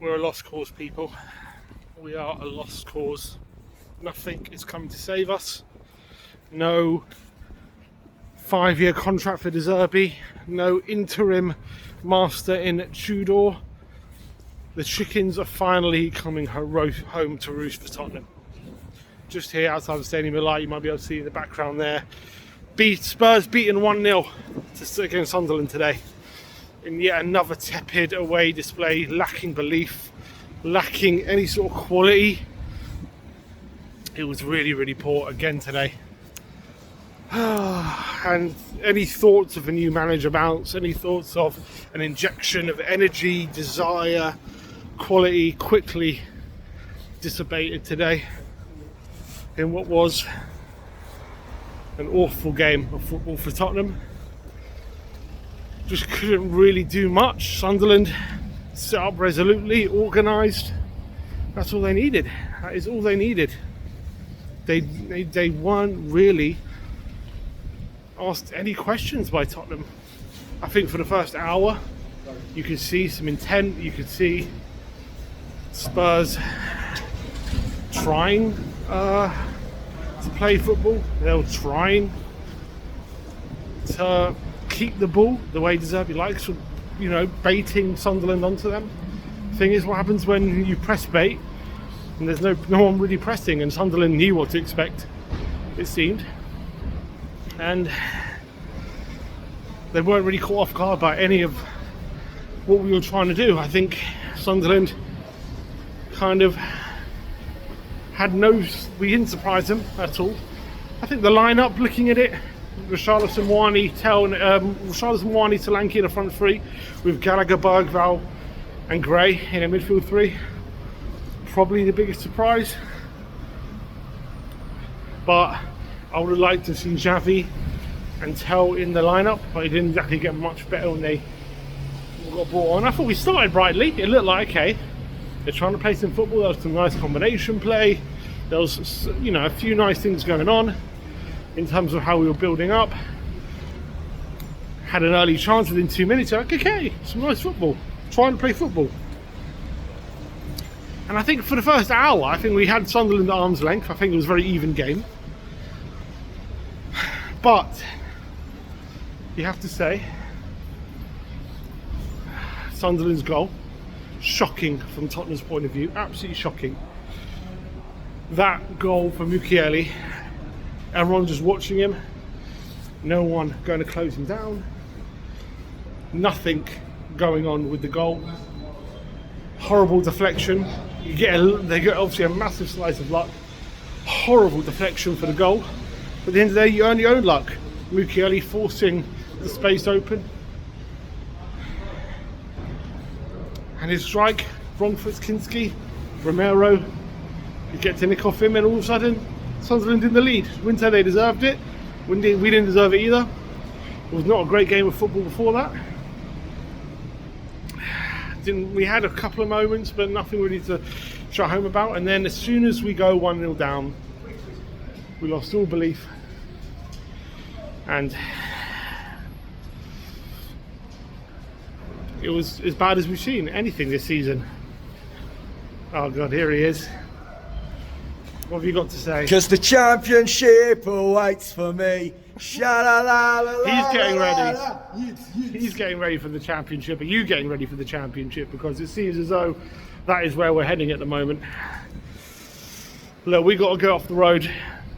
We're a lost cause, people. We are a lost cause. Nothing is coming to save us. No 5-year contract for De Zerbi. No interim master in Tudor. The chickens are finally coming home to roost for Tottenham. Just here outside the Stadium of Light, you might be able to see in the background there. Spurs beaten 1-0 against Sunderland today. In yet another tepid away display, lacking belief, lacking any sort of quality. It was really, really poor again today. And any thoughts of a new manager bounce, any thoughts of an injection of energy, desire, quality quickly dissipated today in what was an awful game of football for Tottenham. Just couldn't really do much. Sunderland set up resolutely, organised. That's all they needed. That is all they needed. They weren't really asked any questions by Tottenham. I think for the first hour, you could see some intent. You could see Spurs trying to play football. They were trying to keep the ball the way De Zerbi likes, baiting Sunderland onto them. Thing is, what happens when you press bait and there's no one really pressing, and Sunderland knew what to expect, it seemed, and they weren't really caught off guard by any of what we were trying to do. I think Sunderland kind of we didn't surprise them at all. I think the lineup, looking at it, Richarlison, Wani, Solanke in a front three, with Gallagher, Bergvall and Gray in a midfield three. Probably the biggest surprise. But I would have liked to see Xavi and Tell in the lineup, but it didn't exactly get much better when they got brought on. I thought we started brightly. It looked like, okay, they're trying to play some football. There was some nice combination play. There was, a few nice things going on in terms of how we were building up. Had an early chance within 2 minutes. Like, okay, some nice football. Trying to play football. And I think for the first hour, I think we had Sunderland at arm's length. I think it was a very even game. But you have to say, Sunderland's goal, shocking from Tottenham's point of view, absolutely shocking. That goal for Mukiele, everyone just watching him, no one going to close him down, nothing going on with the goal. Horrible deflection. They get obviously a massive slice of luck. Horrible deflection for the goal. But at the end of the day, you earn your own luck. Mukiele forcing the space open. And his strike, wrong foot Kinski, Romero, you get to nick off him, and all of a sudden, Sunderland in the lead. Wouldn't say they deserved it. We didn't deserve it either. It was not a great game of football before that. We had a couple of moments, but nothing really to shout home about. And then as soon as we go 1-0 down, we lost all belief. And it was as bad as we've seen anything this season. Oh God, here he is. What have you got to say? Because the championship awaits for me. He's getting ready. He's getting ready for the championship. Are you getting ready for the championship? Because it seems as though that is where we're heading at the moment. Look, we got to go off the road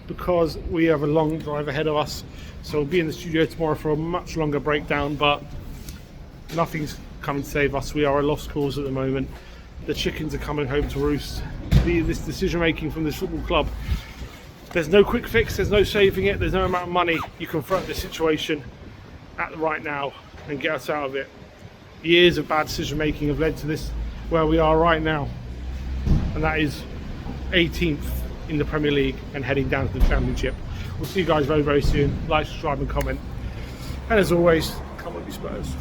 because we have a long drive ahead of us. So we'll be in the studio tomorrow for a much longer breakdown, but nothing's coming to save us. We are a lost cause at the moment. The chickens are coming home to roost. This decision making from this football club, there's no quick fix, there's no saving it, there's no amount of money you can throw at this situation right now and get us out of it. Years of bad decision making have led to this where we are right now, and that is 18th in the Premier League and heading down to the Championship. We'll see you guys very, very soon. Like, subscribe and comment, and as always, come on you Spurs.